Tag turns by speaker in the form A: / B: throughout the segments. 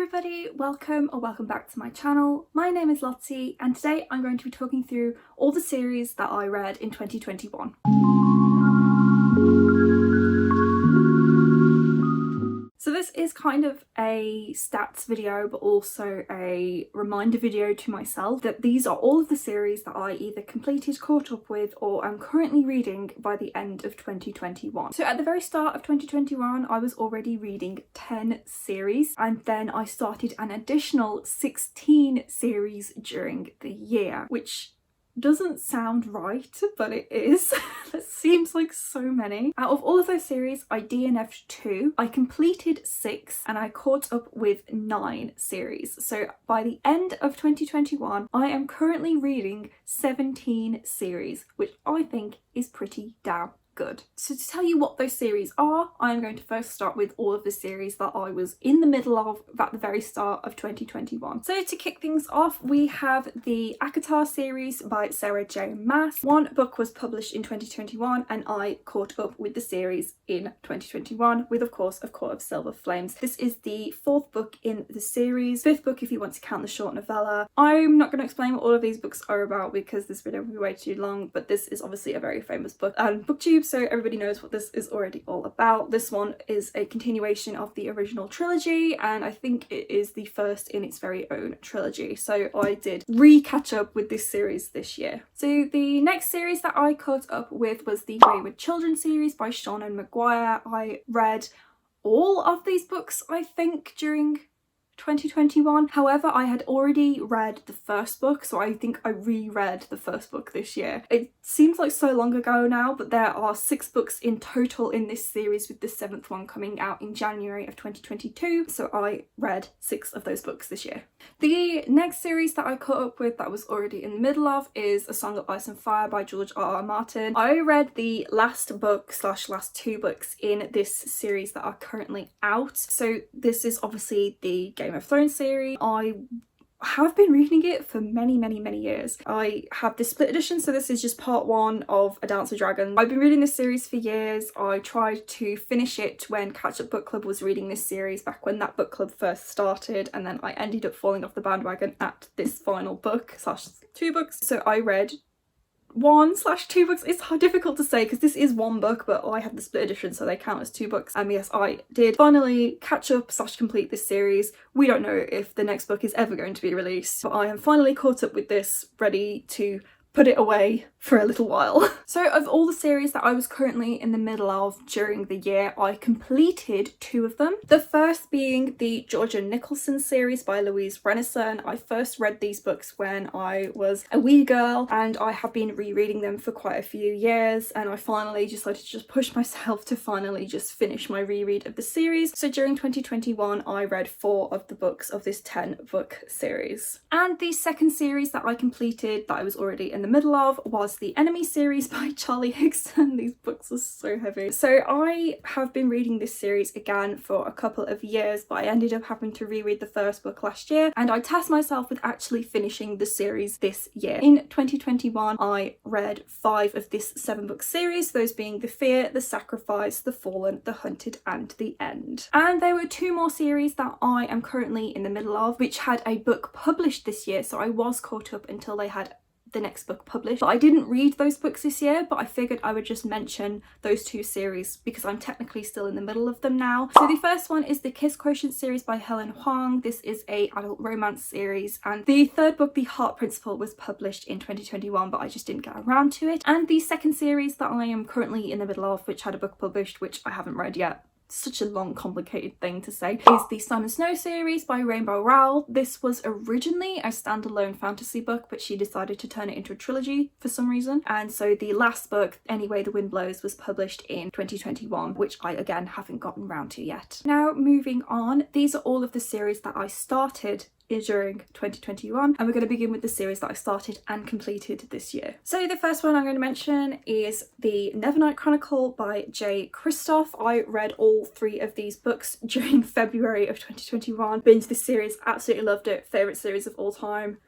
A: everybody, welcome or welcome back to my channel. My name is Lottie and today I'm going to be talking through all the series that I read in 2021. So this is kind of a stats video but also a reminder video to myself that these are all of the series that I either completed, caught up with or am currently reading by the end of 2021. So at the very start of 2021 I was already reading 10 series and then I started an additional 16 series during the year, which doesn't sound right, but it is. That seems like so many. Out of all of those series, I DNF'd 2, I completed 6, and I caught up with 9 series. So by the end of 2021, I am currently reading 17 series, which I think is pretty damn good. So to tell you what those series are, I'm going to first start with all of the series that I was in the middle of at the very start of 2021. So to kick things off, we have the ACOTAR series by Sarah J Maas. One book was published in 2021 and I caught up with the series in 2021 with of course A Court of Silver Flames. This is the 4th book in the series, 5th book if you want to count the short novella. I'm not going to explain what all of these books are about because this video will be way too long, but this is obviously a very famous book on BookTube, so everybody knows what this is already all about. This one is a continuation of the original trilogy and I think it is the first in its very own trilogy, so I did catch up with this series this year. So the next series that I caught up with was the Wayward Children series by Seanan McGuire. I read all of these books I think during 2021. However, I had already read the first book, so I think I reread the first book this year. It seems like so long ago now, but there are 6 books in total in this series, with the 7th one coming out in January of 2022, so I read 6 of those books this year. The next series that I caught up with that I was already in the middle of is A Song of Ice and Fire by George R.R. Martin. I read the last book / last 2 books in this series that are currently out. So this is obviously the Game of Thrones series. I have been reading it for many years. I have the split edition, so this is just part 1 of A Dance with Dragons. I've been reading this series for years. I tried to finish it when Catch Up Book Club was reading this series back when that book club first started, and then I ended up falling off the bandwagon at this final book / 2 books. So I read 1 / 2 books. It's difficult to say because this is 1 book, but I have the split edition so they count as 2 books. And yes, I did finally catch up / complete this series. We don't know if the next book is ever going to be released, but I am finally caught up with this, ready to put it away for a little while. So of all the series that I was currently in the middle of during the year, I completed 2 of them. The first being the Georgia Nicholson series by Louise Renneson. I first read these books when I was a wee girl and I have been rereading them for quite a few years, and I finally decided to just push myself to finally just finish my reread of the series. So during 2021 I read 4 of the books of this 10 book series. And the second series that I completed that I was already in the middle of was the Enemy series by Charlie Higson. These books are so heavy. So I have been reading this series again for a couple of years, but I ended up having to reread the first book last year and I tasked myself with actually finishing the series this year. In 2021 I read 5 of this 7 book series, those being The Fear, The Sacrifice, The Fallen, The Hunted and The End. And there were 2 more series that I am currently in the middle of which had a book published this year, so I was caught up until they had the next book published. But I didn't read those books this year, but I figured I would just mention those 2 series because I'm technically still in the middle of them now. So the first one is the Kiss Quotient series by Helen Hoang. This is a adult romance series, and the 3rd book, The Heart Principle, was published in 2021, but I just didn't get around to it. And the second series that I am currently in the middle of, which had a book published, which I haven't read yet, such a long complicated thing to say, is the Simon Snow series by Rainbow Rowell. This was originally a standalone fantasy book, but she decided to turn it into a trilogy for some reason, and so the last book, Anyway the Wind Blows, was published in 2021, which I again haven't gotten round to yet. Now moving on, these are all of the series that I started during 2021, and we're going to begin with the series that I started and completed this year. So the first one I'm going to mention is the Nevernight Chronicle by Jay Kristoff. I read all 3 of these books during February of 2021. Binged this series, absolutely loved it, favourite series of all time.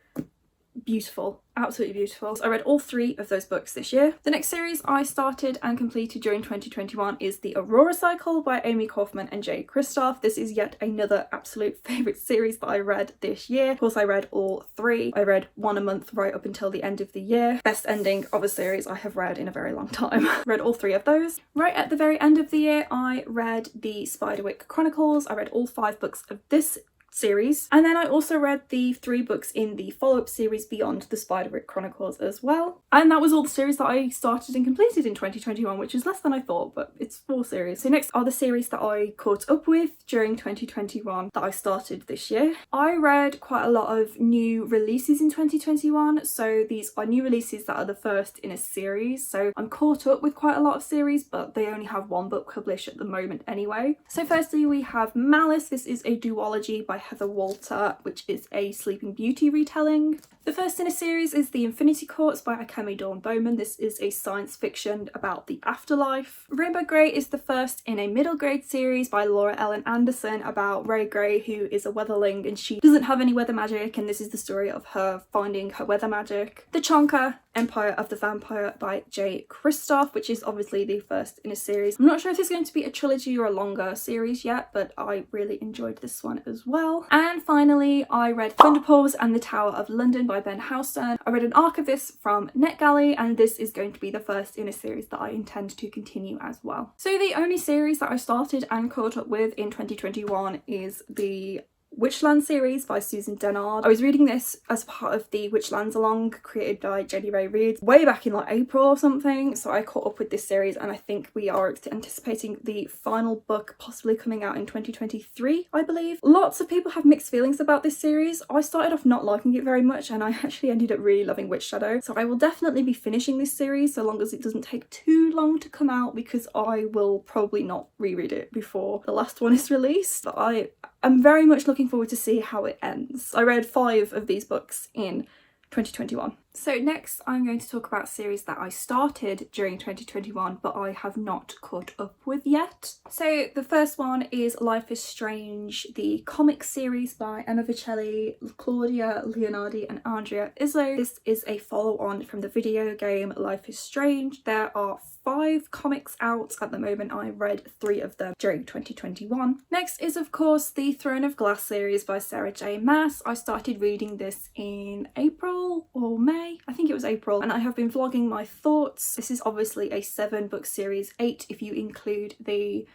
A: beautiful, absolutely beautiful. So I read all 3 of those books this year. The next series I started and completed during 2021 is the Aurora Cycle by Amy Kaufman and Jay Kristoff. This is yet another absolute favourite series that I read this year. Of course, I read all 3. I read one a month right up until the end of the year. Best ending of a series I have read in a very long time. Read all 3 of those. Right at the very end of the year, I read the Spiderwick Chronicles. I read all 5 books of this series, and then I also read the 3 books in the follow-up series beyond the Spiderwick Chronicles as well. And that was all the series that I started and completed in 2021, which is less than I thought, but it's 4 series. So next are the series that I caught up with during 2021 that I started this year. I read quite a lot of new releases in 2021, so these are new releases that are the first in a series, so I'm caught up with quite a lot of series, but they only have 1 book published at the moment anyway. So firstly we have Malice. This is a duology by Heather Walter, which is a Sleeping Beauty retelling. The first in a series is The Infinity Courts by Akemi Dawn Bowman. This is a science fiction about the afterlife. Rainbow Grey is the first in a middle grade series by Laura Ellen Anderson about Ray Grey, who is a weatherling and she doesn't have any weather magic, and this is the story of her finding her weather magic. The Chonka Empire of the Vampire by Jay Kristoff, which is obviously the first in a series. I'm not sure if it's going to be a trilogy or a longer series yet, but I really enjoyed this one as well. And finally, I read Thunderpaws and the Tower of London by Ben Houston. I read an arc of this from NetGalley, and this is going to be the first in a series that I intend to continue as well. So the only series that I started and caught up with in 2021 is the Witchland series by Susan Dennard. I was reading this as part of the Witchlands Along created by Jenny Ray Reid way back in like April or something, so I caught up with this series, and I think we are anticipating the final book possibly coming out in 2023, I believe. Lots of people have mixed feelings about this series. I started off not liking it very much, and I actually ended up really loving Witch Shadow, so I will definitely be finishing this series so long as it doesn't take too long to come out, because I will probably not reread it before the last one is released. But I'm very much looking forward to see how it ends. I read 5 of these books in 2021. So next I'm going to talk about series that I started during 2021 but I have not caught up with yet. So the first one is Life is Strange, the comic series by Emma Vicelli, Claudia Leonardi and Andrea Izzo. This is a follow-on from the video game Life is Strange. There are 5 comics out at the moment. I read 3 of them during 2021. Next is of course the Throne of Glass series by Sarah J Maas. I started reading this in April or May, I think it was April, and I have been vlogging my thoughts. This is obviously a 7-book series, 8 if you include the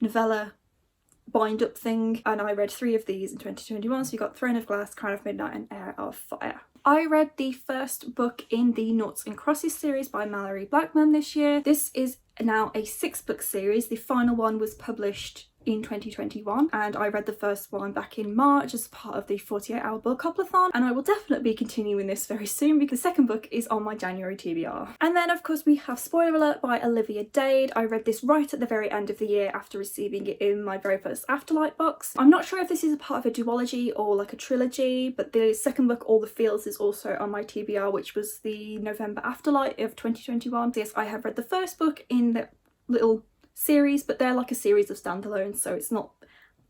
A: novella bind up thing, and I read 3 of these in 2021. So you got Throne of Glass, Crown of Midnight and Heir of Fire. I read the first book in the Noughts and Crosses series by Mallory Blackman this year. This is now a 6-book series. The final one was published in 2021 and I read the first one back in March as part of the 48-hour bookathon, and I will definitely be continuing this very soon because the second book is on my January TBR. And then of course we have Spoiler Alert by Olivia Dade. I read this right at the very end of the year after receiving it in my very first Afterlight box. I'm not sure if this is a part of a duology or like a trilogy, but the second book, All the Fields, is also on my TBR, which was the November Afterlight of 2021. So yes, I have read the first book in the little series, but they're like a series of standalones, so it's not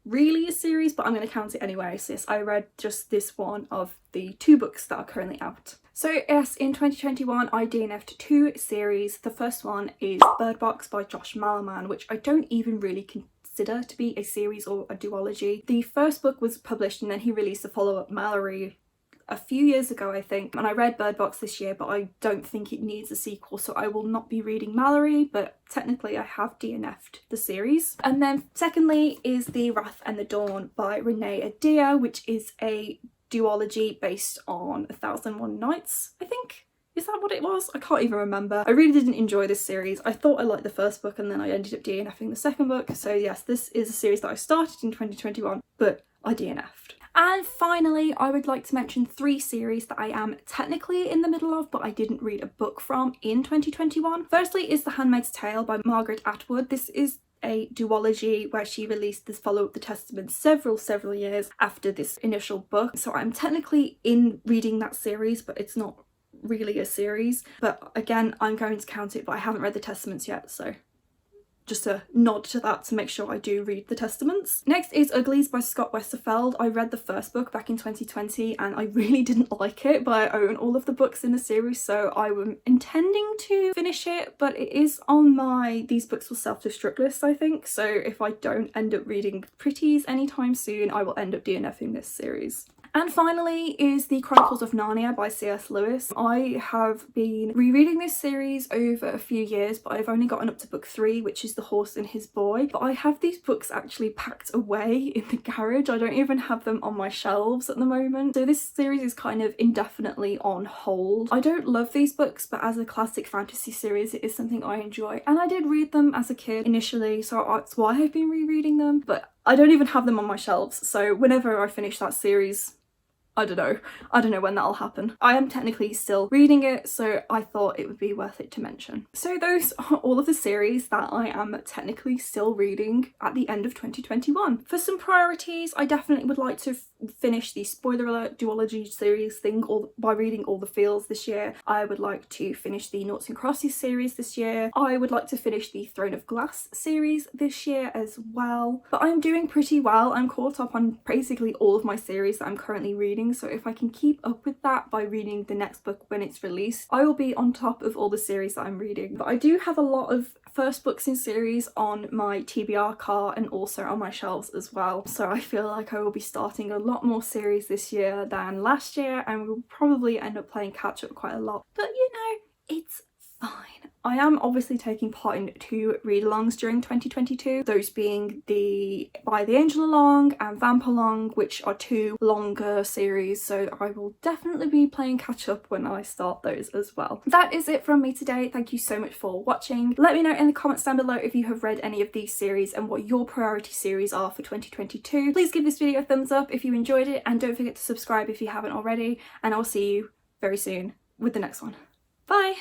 A: really a series, but I'm going to count it anyway. So yes, I read just this one of the 2 books that are currently out. So yes, in 2021 I DNF'd 2 series. The first one is Bird Box by Josh Malerman, which I don't even really consider to be a series or a duology. The first book was published and then he released a follow-up, Mallory, a few years ago I think, and I read Bird Box this year, but I don't think it needs a sequel, so I will not be reading Mallory, but technically I have DNF'd the series. And then secondly is The Wrath and the Dawn by Renee Adia, which is a duology based on 1001 Nights, I think. Is that what it was? I can't even remember. I really didn't enjoy this series. I thought I liked the first book and then I ended up DNFing the second book. So yes, this is a series that I started in 2021, but I DNF'd. And finally, I would like to mention 3 series that I am technically in the middle of, but I didn't read a book from in 2021. Firstly is The Handmaid's Tale by Margaret Atwood. This is a duology where she released this follow-up, The Testament, several years after this initial book. So I'm technically in reading that series, but it's not really a series. But again, I'm going to count it, but I haven't read The Testaments yet, so just a nod to that to make sure I do read the Testaments. Next is Uglies by Scott Westerfeld. I read the first book back in 2020 and I really didn't like it, but I own all of the books in the series, so I am intending to finish it, but it is on my These Books Will Self-Destruct list, I think, so if I don't end up reading Pretties anytime soon, I will end up DNFing this series. And finally is The Chronicles of Narnia by C.S. Lewis. I have been rereading this series over a few years, but I've only gotten up to book 3, which is The Horse and His Boy. But I have these books actually packed away in the garage. I don't even have them on my shelves at the moment. So this series is kind of indefinitely on hold. I don't love these books, but as a classic fantasy series, it is something I enjoy. And I did read them as a kid initially, so that's why I've been rereading them. But I don't even have them on my shelves. So whenever I finish that series, I don't know when that'll happen. I am technically still reading it, so I thought it would be worth it to mention. So those are all of the series that I am technically still reading at the end of 2021. For some priorities, I definitely would like to finish the spoiler alert duology series thing by reading all the Feels this year. I would like to finish the Noughts and Crosses series this year. I would like to finish the Throne of Glass series this year as well. But I'm doing pretty well. I'm caught up on basically all of my series that I'm currently reading, so if I can keep up with that by reading the next book when it's released, I will be on top of all the series that I'm reading. But I do have a lot of first books in series on my TBR cart and also on my shelves as well, so I feel like I will be starting a lot more series this year than last year, and we'll probably end up playing catch up quite a lot, but you know, it's fine. I am obviously taking part in 2 read-alongs during 2022, those being the By the Angel Along and Vamp Along, which are 2 longer series, so I will definitely be playing catch up when I start those as well. That is it from me today. Thank you so much for watching. Let me know in the comments down below if you have read any of these series and what your priority series are for 2022. Please give this video a thumbs up if you enjoyed it, and don't forget to subscribe if you haven't already, and I'll see you very soon with the next one. Bye!